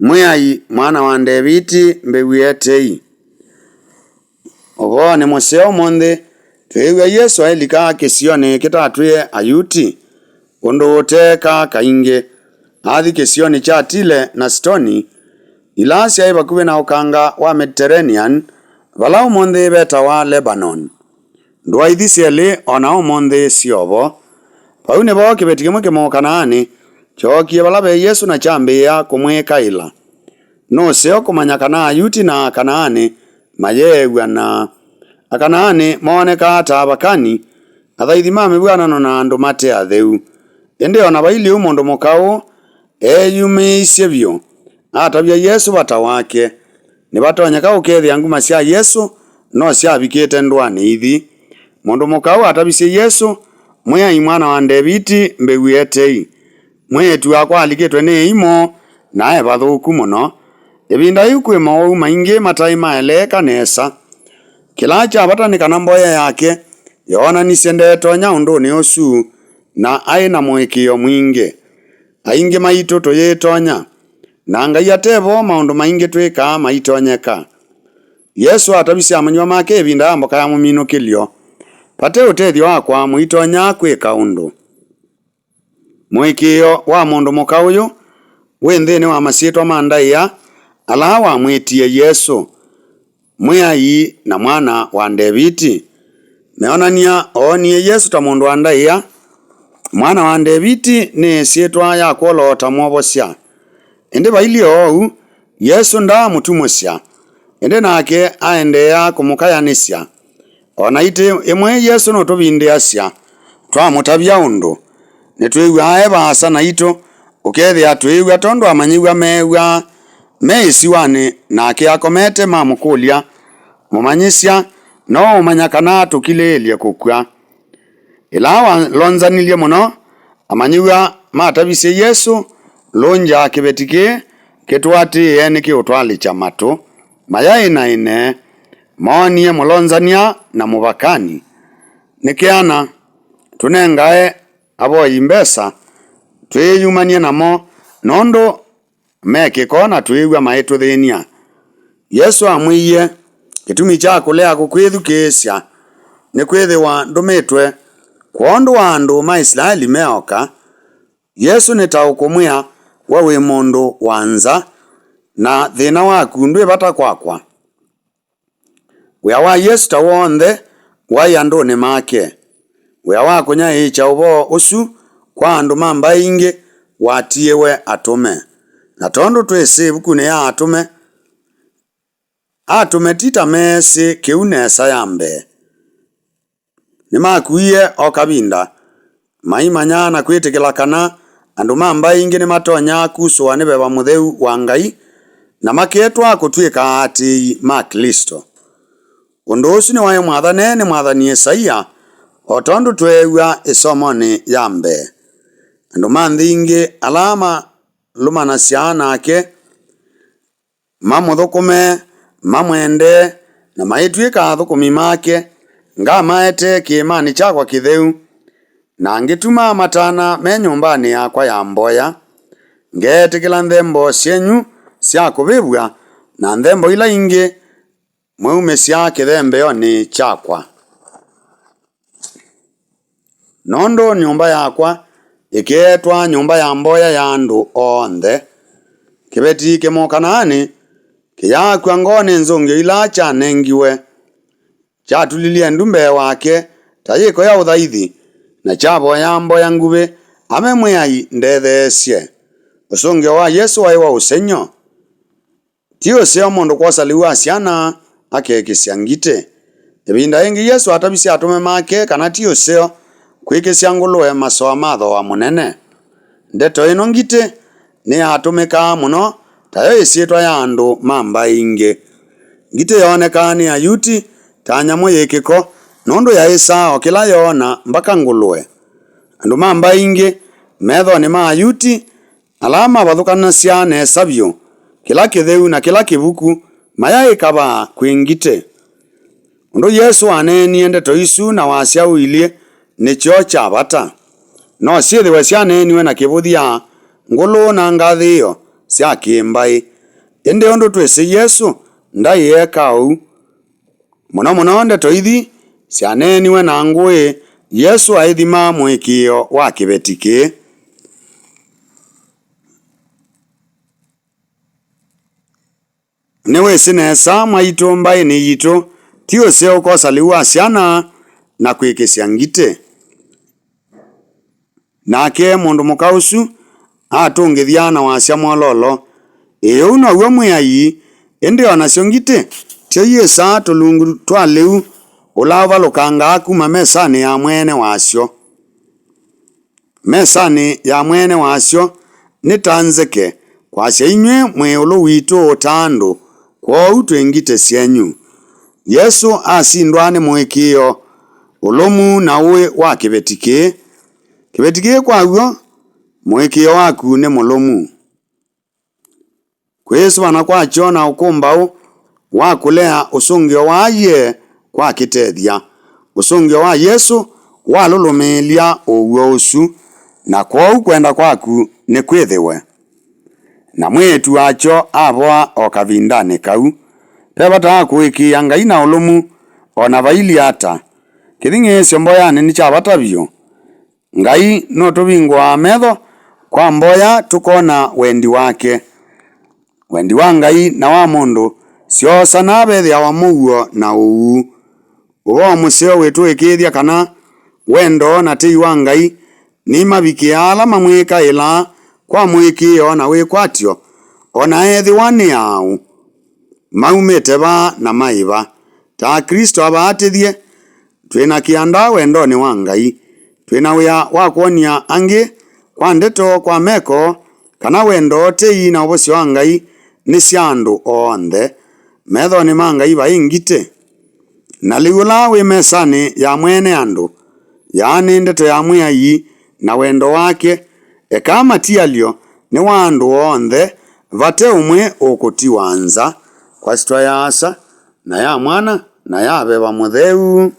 Mwai mwana wa David mbewietei. Ogo ni museo monde twewe Yesu ailika kesione kitatwe ayuti ondo oteka kainge athi kesione chatile na stoni ilasi aiba kuwe na ukanga wa Mediterranean walau monde beta wa Lebanon ndwa ithisiele ona monde siobo paune bo kibetikimwe kimo Kanaani chokie balabe Yesu na chambe ya kumweka ila no seo kumanya kana ayuti na Kanaani mayewa na Akanaani moneka atabakani athaithima mebwana na andu mate atheu ende ona baili umundu mukau eyumiisye bio atabia Yesu bata wake ni batonyeka ukethia nguma cia Yesu no ciabikite ndwani ithi mundu mukau atabisye Yesu mwai mwana wa David mbewietei mwetu akwa alikitwe ni imo nae bathuku muno ibinda ikwe mau maingi matai maeleka nesa kila cha batanika na mboya yake yona nisendetonya unduni usu na aina mwikio mwingi aingi maito toyetonya na ngai atebo maundu maingi twika maitonyeka Yesu atabisya amanywa make ibinda amboka ya muminukilio pate utethio wakwa muitonya kwika undu mwikio wa mundu mukauyu wendene wa masitwa mandaiya ala wa mwitie Yesu mwai na mwana wa David meonania onie Yesu ta mundu andaiya mwana wa David ni sietwa ya kolota mwobosya ende baili ou Yesu nda mutumosya ende nake aendea kumukayanisya ona ite imwe Yesu no tubinde asya twa mutabya undu netwewa aeba na ito ukethia twewa tondo amanyiwa mewa meisiwane nake akomete mamukulia mumanyisya no umanya kana tukilelie kukwa ilawa lonzanilie muno amanyiwa matabisye Yesu lonja kibetike ketwati yene ki utwali cha matu mayai na ine monie mulonzania na mubakani nikiana tunengae abo imbesa tweyumanie namo nondo meke kona twewa maitu thenia Yesu amwiye kitumi cha kulea kukwithukisya ni kwithiwa ndumitwe kwondu wandu ma Israeli meoka Yesu ni taukumwia wawe mundu wanza na thina waku ndwe bata kwakwa wea wa Yesu tawonthe wai anduni make wea wa kunya icha ubo usu kwa andu mamba ingi watiewe atume na tondu twisi bukune ya atume tita mesi kiunesa yambe nimakuie okabinda maimanya na kwitikila kana andu mamba ingi ni matonya kuswa ni beba mutheu wa Ngai na maketwa kutwika ati ma Kristo undu usu ni wae mwathani Isaia otondu twewa isomoni yambe andu manthingi alama lumana siana ake mamuthukume mamwende na maitwika thukumi make ngamaete kiimani chakwa kitheu na ngituma matana me nyumbani yakwa ya mboya ngetikila nthembo syenyu sya kubibwa na nthembo ila ingi mweume sya kithembeo ni chakwa nondo nyumba yakwa ikietwa nyumba ya mboya ya andu onthe kibeti kimo Kanaani kiyakwa ngone nzungi ila chanengiwe chatulilie ndumbe wake tayiko ya uthaithi na chabo ya mboya ngube amemwai ndethesye usungi wa Yesu wa usenyo tio seo mundu kwasaliwa siana akekisya ngite ibinda ingi Yesu atabisya atume make kana tio seo kwikisya nguluwe masoa matho wa munene ndeto ino ngite ni atumika muno tayo isietwa ya andu mamba ingi ngite yoneka ni ayuti tanyamo yekiko nondo ya Isao kila yona mpaka nguluwe andu mamba ingi metho ni maayuti alama bathukana cia nesabyo kila kitheu na kila kibuku maya ikaba kwingite undu Yesu anenie ndeto isu na wasya uilie ni cho cha bata no siethiwe cia neniwe na kibuthia ngulu na ngathio sia kimbai ende ondo twese Yesu ndayekau muno ndeto ithi cianeniwe na ngui Yesu aithima mwikio wa kibetiki. Niwe sinesa maitu mbai ni yitu tio seo kosa liwa siana na kwikisya ngite. Nake mundu mukausu atungithia na wasya mololo iyo no we mwiai indi ona cio ngite tio yesa tulungu twa liu ulava lukanga kuma mesani ya mwene wasyo. Mesani ya mwene wasyo ni tanzeke kwasya inywe mwiulu witu utandu kwou twingite syenyu. Yesu asindwa ni mwikio ulumu na uwe wa kibetiki. Kibetiki kwaw'o mwikio waku ni mulumu. Kwisubana kwakyo na ukumbau wa kulea usungio waye kwa kitethia. Usungio wa Yesu walulumilia uw'o usu na kwou kwenda kwaku ni kwithiwe. Na mwitu wacho avoa o kavindani kau pebata kuikia Ngai na ulumu ona vaili ata kithingisyo mboyani ni chavata vyu. Ngai no tuvingwa metho kwa mboya tukona wendi wake. Wendi wa Ngai na wa mundu siosa na bethia wa muguo na uu uvo museo witu ikithia kana wendo na tei wa Ngai ni mavikia ala mamwika ila kwa mwikio na wikwatyo ona ethiwa ni au maumite ba na maiva ta Kristo abaatithie twina kianda wendoni wa Ngai twina wia wa kuonia angi kwa ndeto kwa meko kana wendo tei na uvosi wa Ngai ni ciandu onthe methoni ma Ngai vaingite na liula wi mesani ya mwene andu yaani ndeto ya mwiai na wendo wake ekamatialio ni wandu onthe vate umwe ukutiwanza kwa sitwa ya Asa na ya Mwana na ya Beba Mutheu.